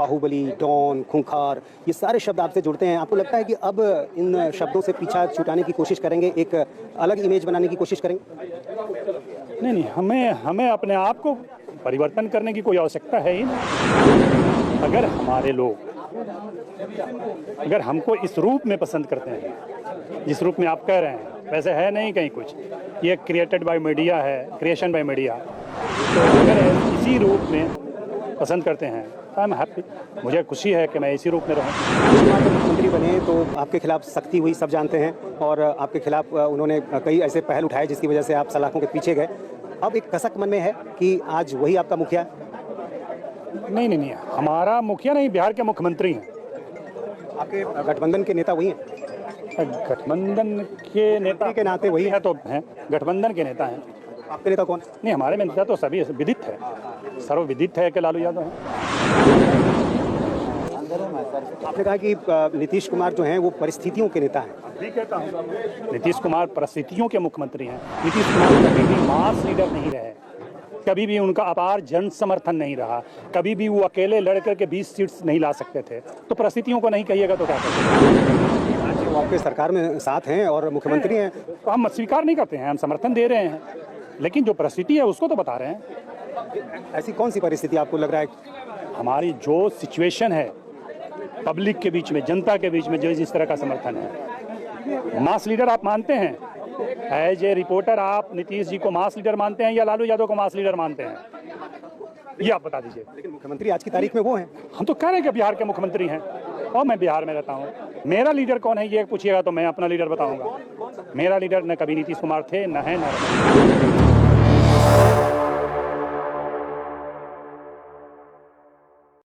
Baahubali, don, खूंखार, ये सारे शब्द आपसे जुड़ते हैं। आपको लगता है कि अब इन शब्दों से पीछा छुटाने की कोशिश करेंगे, एक अलग इमेज बनाने की कोशिश करेंगे? नहीं, हमें अपने आप को परिवर्तन करने की कोई आवश्यकता है ही नहीं। अगर हमको इस रूप में पसंद करते हैं जिस रूप में आप कह रहे हैं, वैसे है नहीं कहीं कुछ, ये क्रिएटेड बाय मीडिया है, क्रिएशन बाय मीडिया। तो अगर इसी रूप में पसंद करते हैं आई एम हैप्पी, मुझे खुशी है कि मैं इसी रूप में रहूं। जब मुख्यमंत्री बने तो आपके खिलाफ सख्ती हुई, सब जानते हैं, और आपके खिलाफ उन्होंने कई ऐसे पहल उठाए जिसकी वजह से आप सलाखों के पीछे गए। अब एक कसक मन में है कि आज वही आपका मुखिया है? नहीं, हमारा मुखिया नहीं, बिहार के मुख्यमंत्री हैं। आपके गठबंधन के नेता वही हैं? गठबंधन के नेता के नाते वही है तो हैं, गठबंधन के नेता हैं। आपके नेता कौन? नहीं, हमारे में नेता तो सभी विदित है, सर्वविदित है कि लालू यादव हैं। आपने कहा कि नीतीश कुमार जो हैं वो परिस्थितियों के नेता हैं। भी कहता हूँ, नीतीश कुमार परिस्थितियों के मुख्यमंत्री हैं। नीतीश कुमार कभी भी मास लीडर नहीं रहे, कभी भी उनका अपार जन समर्थन नहीं रहा, कभी भी वो अकेले लड़कर के 20 सीट्स नहीं ला सकते थे। तो परिस्थितियों को नहीं कहिएगा तो क्या करेंगे? वो आपके सरकार में साथ हैं और मुख्यमंत्री हैं। तो हम स्वीकार नहीं करते हैं, हम समर्थन दे रहे हैं, लेकिन जो परिस्थिति है उसको तो बता रहे हैं। ऐसी कौन सी परिस्थिति आपको लग रहा है? हमारी जो सिचुएशन है पब्लिक के बीच में, जनता के बीच में जो जिस तरह का समर्थन है, मास लीडर आप मानते हैं? एज ए रिपोर्टर आप नीतीश जी को मास लीडर मानते हैं या लालू यादव को मास लीडर मानते हैं? ये आप बता दीजिए। लेकिन मुख्यमंत्री आज की तारीख में वो हैं। हम तो कह रहे हैं कि बिहार के मुख्यमंत्री हैं और मैं बिहार में रहता हूँ। मेरा लीडर कौन है ये पूछिएगा तो मैं अपना लीडर बताऊंगा। मेरा लीडर न कभी नीतीश कुमार थे, न है, न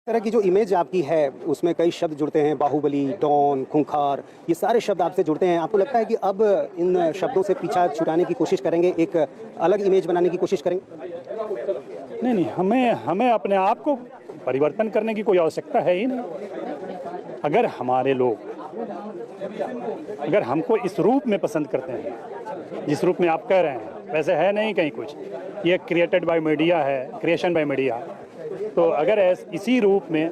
तरह की जो इमेज आपकी है उसमें कई शब्द जुड़ते हैं, बाहुबली, डॉन, खूंखार, ये सारे शब्द आपसे जुड़ते हैं। आपको लगता है कि अब इन शब्दों से पीछा छुटाने की कोशिश करेंगे, एक अलग इमेज बनाने की कोशिश करेंगे? नहीं, हमें अपने आप को परिवर्तन करने की कोई आवश्यकता है ही नहीं। अगर हमको इस रूप में पसंद करते हैं जिस रूप में आप कह रहे हैं, वैसे है नहीं कहीं कुछ, ये क्रिएटेड बाय मीडिया है, क्रिएशन बाय मीडिया। तो अगर इसी रूप में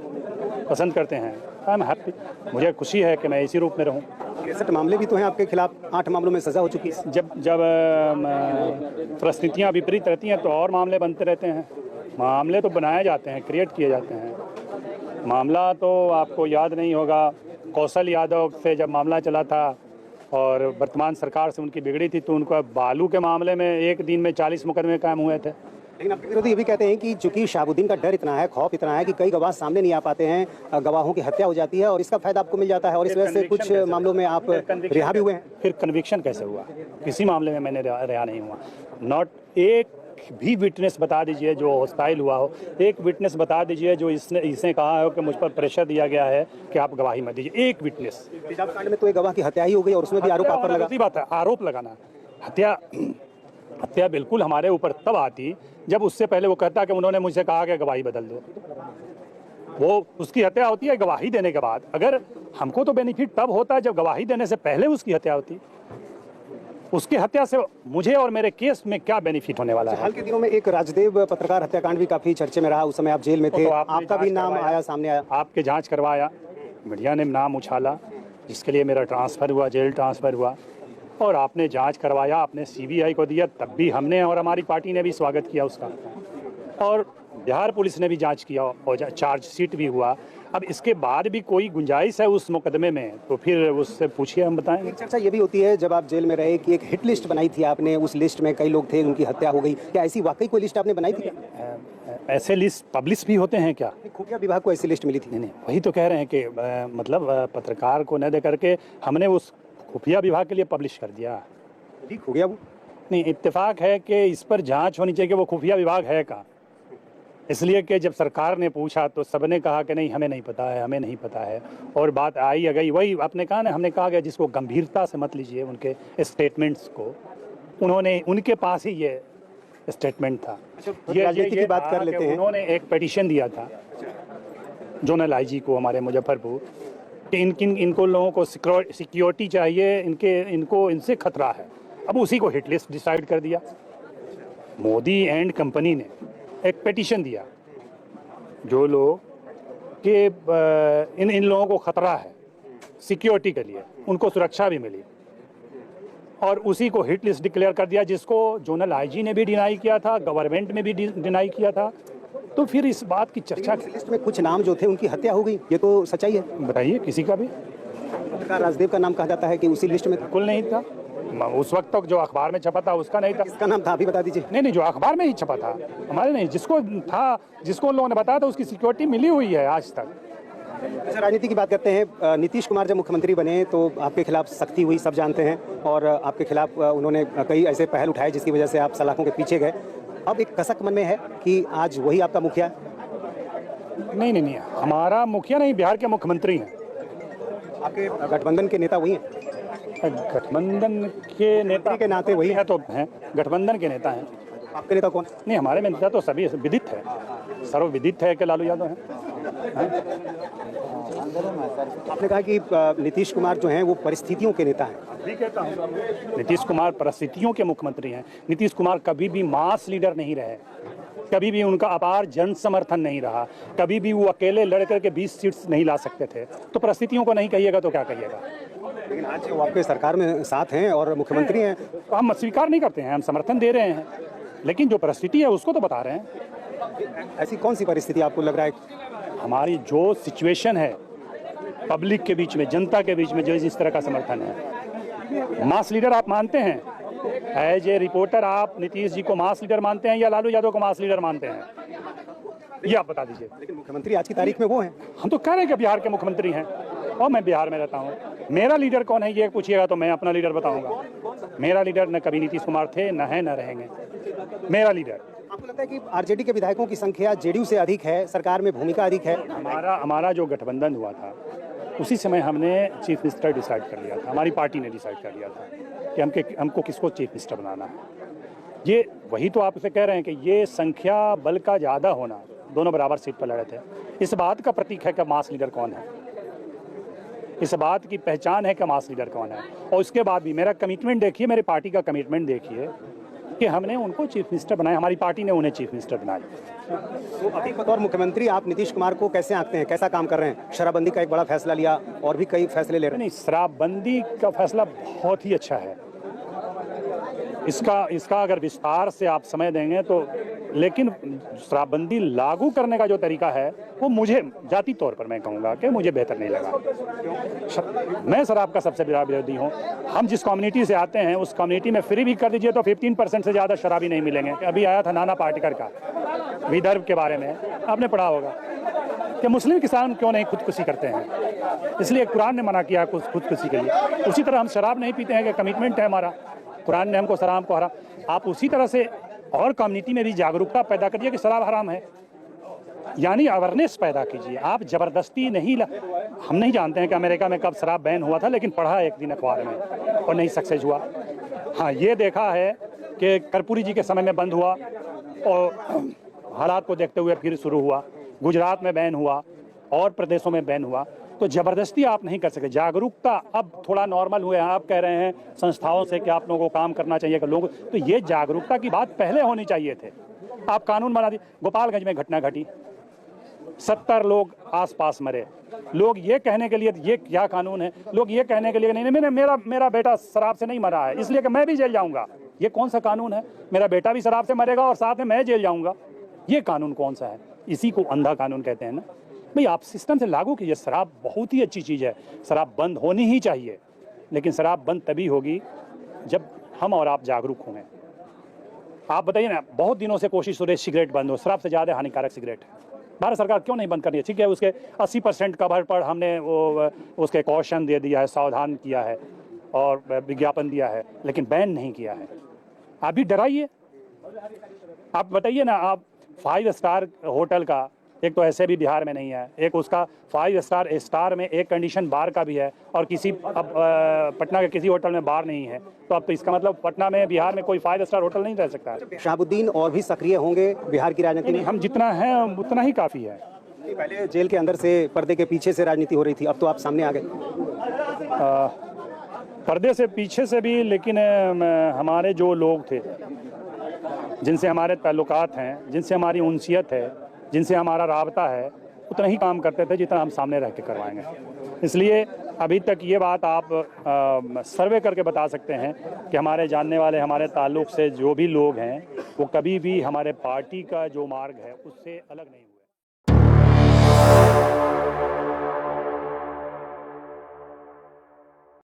पसंद करते हैं आई एम हैप्पी, मुझे खुशी है कि मैं इसी रूप में रहूं। 63 मामले भी तो हैं आपके खिलाफ, 8 मामलों में सजा हो चुकी है। जब परिस्थितियाँ विपरीत रहती हैं तो और मामले बनते रहते हैं। मामले तो बनाए जाते हैं, क्रिएट किए जाते हैं। मामला तो आपको याद नहीं होगा, कौशल यादव से जब मामला चला था और वर्तमान सरकार से उनकी बिगड़ी थी, तो उनको बालू के मामले में एक दिन में 40 मुकदमे कायम हुए थे। लेकिन आपके विरोधी ये भी कहते हैं कि चूंकि शहाबुद्दीन का डर इतना है, खौफ इतना है कि कई गवाह सामने नहीं आ पाते हैं, गवाहों की हत्या हो जाती है और इसका फायदा आपको मिल जाता है, और इस वजह से कुछ मामलों में आप रिहा भी हुए हैं। फिर कन्विक्शन कैसे हुआ? किसी मामले में मैंने रिहा नहीं हुआ। नॉट एक भी विटनेस बता दीजिए जो हॉस्टाइल हुआ हो, एक विटनेस बता दीजिए जो इसने कहा हो कि मुझ पर प्रेशर दिया गया है कि आप गवाही मत दीजिए, एक विटनेस। तेजाब कांड में तो एक गवाह की हत्या ही हो गई और उसमें भी आरोप आप पर लगा। बात है, आरोप लगाना। हत्या बिल्कुल हमारे ऊपर तब आती जब उससे पहले वो कहता कि उन्होंने मुझसे कहा कि गवाही बदल दो। वो उसकी हत्या होती है गवाही देने के बाद। अगर हमको तो बेनिफिट तब होता है जब गवाही देने से पहले उसकी हत्या होती। उसकी हत्या से मुझे और मेरे केस में क्या बेनिफिट होने वाला है? हाल के दिनों में एक राजदेव पत्रकार हत्याकांड भी काफी चर्चे में रहा, उस समय आप जेल में थे, तो आपका भी नाम आया, सामने आया। आपके जांच करवाया, मीडिया ने नाम उछाला, जिसके लिए मेरा ट्रांसफ़र हुआ, जेल ट्रांसफ़र हुआ, और आपने जांच करवाया, आपने सीबीआई को दिया, तब भी हमने और हमारी पार्टी ने भी स्वागत किया उसका, और बिहार पुलिस ने भी जांच किया और चार्जशीट भी हुआ। अब इसके बाद भी कोई गुंजाइश है उस मुकदमे में तो फिर उससे पूछिए, हम बताएंगे। चर्चा ये भी होती है जब आप जेल में रहे कि एक हिट लिस्ट बनाई थी आपने, उस लिस्ट में कई लोग थे उनकी हत्या हो गई, क्या ऐसी वाकई कोई लिस्ट आपने बनाई थी? ऐसे लिस्ट पब्लिश भी होते हैं क्या? खुफिया विभाग को ऐसी लिस्ट मिली थी? नहीं, वही तो कह रहे हैं कि मतलब पत्रकार को न दे करके हमने उस खुफिया विभाग के लिए पब्लिश कर दिया। ठीक हो गया वो? नहीं, इत्तेफाक है कि इस पर जांच होनी चाहिए कि वो खुफिया विभाग है का। इसलिए कि जब सरकार ने पूछा तो सबने कहा कि नहीं, हमें नहीं पता है, हमें नहीं पता है, और बात आई गई। वही आपने कहा ना, हमने कहा कि जिसको गंभीरता से मत लीजिए उनके स्टेटमेंट्स को। उनके पास ही ये स्टेटमेंट था। राजनीति की बात कर लेते हैं। उन्होंने एक पिटीशन दिया था जोनल आईजी को हमारे मुजफ्फरपुर कि इनको लोगों को सिक्योरिटी चाहिए, इनको इनसे खतरा है। अब उसी को हिट लिस्ट डिसाइड कर दिया। मोदी एंड कंपनी ने एक पिटीशन दिया, जो लोग कि इन लोगों को खतरा है सिक्योरिटी के लिए, उनको सुरक्षा भी मिली और उसी को हिट लिस्ट डिक्लेयर कर दिया, जिसको जोनल आईजी ने भी डिनाई किया था, गवर्नमेंट में भी डिनाई किया था। तो फिर इस बात की चर्चा लिस्ट में कुछ नाम जो थे उनकी हत्या हो गई, ये तो सच्चाई है। बताइए, किसी का भी राजदेव का नाम कहा जाता है कि उसी लिस्ट में था। बिल्कुल नहीं था। उस वक्त तक जो अखबार में छपा था उसका नहीं था। किसका नाम था अभी बता दीजिए। नहीं, जो अखबार में ही छपा था, हमारे नहीं। जिसको था, जिसको उन लोगों ने बताया था, उसकी सिक्योरिटी मिली हुई है आज तक। अच्छा, राजनीति की बात करते हैं। नीतीश कुमार जब मुख्यमंत्री बने तो आपके खिलाफ सख्ती हुई, सब जानते हैं, और आपके खिलाफ उन्होंने कई ऐसे पहल उठाए जिसकी वजह से आप सलाखों के पीछे गए। अब एक कसक मन में है कि आज वही आपका मुखिया है। नहीं, हमारा मुखिया नहीं, बिहार के मुख्यमंत्री हैं। आपके गठबंधन के नेता वही हैं। गठबंधन के नेता के नाते वही है, तो हैं, गठबंधन के नेता हैं। आपके नेता कौन? नहीं, हमारे में नेता तो सभी विदित है, सर्वविदित है कि लालू यादव हैं। आपने कहा कि नीतीश कुमार जो हैं वो परिस्थितियों के नेता हैं। भी कहता हूं, नीतीश कुमार परिस्थितियों के मुख्यमंत्री हैं। नीतीश कुमार कभी भी मास लीडर नहीं रहे, कभी भी उनका अपार जन समर्थन नहीं रहा, कभी भी वो अकेले लड़ करके 20 सीट्स नहीं ला सकते थे। तो परिस्थितियों को नहीं कहिएगा तो क्या कहिएगा। लेकिन आज वो आपके सरकार में साथ हैं और मुख्यमंत्री हैं। तो हम स्वीकार नहीं करते हैं, हम समर्थन दे रहे हैं, लेकिन जो परिस्थिति है उसको तो बता रहे हैं। ऐसी कौन सी परिस्थिति आपको लग रहा है? हमारी जो सिचुएशन है पब्लिक के बीच में, जनता के बीच में, जो इस तरह का समर्थन है। मास लीडर आप मानते हैं? एज ए रिपोर्टर आप नीतीश जी को मास लीडर मानते हैं या लालू यादव को मास लीडर मानते हैं? ये आप बता दीजिए। लेकिन मुख्यमंत्री आज की तारीख में वो हैं। हम तो कह रहे हैं कि बिहार के मुख्यमंत्री हैं और मैं बिहार में रहता हूँ। मेरा लीडर कौन है ये पूछिएगा तो मैं अपना लीडर बताऊंगा। मेरा लीडर न कभी नीतीश कुमार थे, न है, न रहेंगे। मेरा लीडर। आपको लगता है कि आरजेडी के विधायकों की संख्या जेडीयू से अधिक है, सरकार में भूमिका अधिक है? हमारा जो गठबंधन हुआ था उसी समय हमने चीफ मिनिस्टर डिसाइड कर लिया था, हमारी पार्टी ने डिसाइड कर लिया था कि हमको किसको चीफ मिनिस्टर बनाना है। ये वही तो आपसे कह रहे हैं कि ये संख्या बल का ज़्यादा होना, दोनों बराबर सीट पर लड़े थे, इस बात का प्रतीक है कि मास लीडर कौन है, इस बात की पहचान है कि मास लीडर कौन है। और उसके बाद भी मेरा कमिटमेंट देखिए, मेरी पार्टी का कमिटमेंट देखिए कि हमने उनको चीफ मिनिस्टर बनाया, हमारी पार्टी ने उन्हें चीफ मिनिस्टर बनाया। तो अभी बतौर मुख्यमंत्री आप नीतीश कुमार को कैसे आंकते हैं, कैसा काम कर रहे हैं? शराबबंदी का एक बड़ा फैसला लिया और भी कई फैसले ले रहे हैं। नहीं, शराबबंदी का फैसला बहुत ही अच्छा है। इसका अगर विस्तार से आप समय देंगे तो, लेकिन शराबबंदी लागू करने का जो तरीका है वो मुझे जाती तौर पर मैं कहूँगा कि मुझे बेहतर नहीं लगा। मैं शराब का सबसे बड़ा विरोधी हूँ। हम जिस कम्युनिटी से आते हैं उस कम्युनिटी में फ्री भी कर दीजिए तो 15% से ज़्यादा शराबी नहीं मिलेंगे। अभी आया था नाना पाटेकर का विदर्भ के बारे में, आपने पढ़ा होगा कि मुस्लिम किसान क्यों नहीं खुदकुशी करते हैं, इसलिए कुरान ने मना किया खुदकुशी के लिए। उसी तरह हम शराब नहीं पीते हैं कि कमिटमेंट है हमारा, कुरान ने हमको शराब को हरा। आप उसी तरह से और कम्युनिटी में भी जागरूकता पैदा करिए कि शराब हराम है, यानी अवेयरनेस पैदा कीजिए। आप जबरदस्ती नहीं हम नहीं जानते हैं कि अमेरिका में कब शराब बैन हुआ था, लेकिन पढ़ा एक दिन अखबार में और नहीं सक्सेस हुआ। हाँ, ये देखा है कि कर्पूरी जी के समय में बंद हुआ और हालात को देखते हुए फिर शुरू हुआ। गुजरात में बैन हुआ और प्रदेशों में बैन हुआ। तो ज़बरदस्ती आप नहीं कर सकते। जागरूकता अब थोड़ा नॉर्मल हुए हैं। आप कह रहे हैं संस्थाओं से कि आप लोगों को काम करना चाहिए कि लोग, तो ये जागरूकता की बात पहले होनी चाहिए थे। आप कानून बना दिए। गोपालगंज में घटना घटी, 70 लोग आसपास मरे। लोग ये कहने के लिए ये क्या कानून है, लोग ये कहने के लिए नहीं मेरा बेटा शराब से नहीं मरा है इसलिए कि मैं भी जेल जाऊंगा। ये कौन सा कानून है? मेरा बेटा भी शराब से मरेगा और साथ में मैं जेल जाऊंगा। ये कानून कौन सा है? इसी को अंधा कानून कहते हैं ना। भाई आप सिस्टम से लागू कीजिए। शराब बहुत ही अच्छी चीज़ है, शराब बंद होनी ही चाहिए, लेकिन शराब बंद तभी होगी जब हम और आप जागरूक होंगे। आप बताइए ना, बहुत दिनों से कोशिश हो रही है सिगरेट बंद हो, शराब से ज़्यादा हानिकारक सिगरेट है। भारत सरकार क्यों नहीं बंद कर रही है? ठीक है, उसके 80% कवर पर हमने वो उसके कॉशन दे दिया है, सावधान किया है और विज्ञापन दिया है, लेकिन बैन नहीं किया है। आप भी डराइए। आप बताइए ना, आप 5 स्टार होटल का, एक तो ऐसे भी बिहार में नहीं है, एक उसका 5 स्टार में एक कंडीशन बार का भी है और किसी अब पटना के किसी होटल में बार नहीं है। तो अब तो इसका मतलब पटना में, बिहार में कोई 5 स्टार होटल नहीं रह सकता है। शहाबुद्दीन और भी सक्रिय होंगे बिहार की राजनीति में? हम जितना हैं उतना ही काफ़ी है। पहले जेल के अंदर से, पर्दे के पीछे से राजनीति हो रही थी, अब तो आप सामने आ गए। पर्दे से पीछे से भी, लेकिन हमारे जो लोग थे, जिनसे हमारे ताल्लुकात हैं, जिनसे हमारी उनसियत है, जिनसे हमारा राबता है, उतना ही काम करते थे जितना हम सामने रह के करवाएंगे। इसलिए अभी तक ये बात आप सर्वे करके बता सकते हैं कि हमारे जानने वाले, हमारे ताल्लुक़ से जो भी लोग हैं, वो कभी भी हमारे पार्टी का जो मार्ग है उससे अलग नहीं।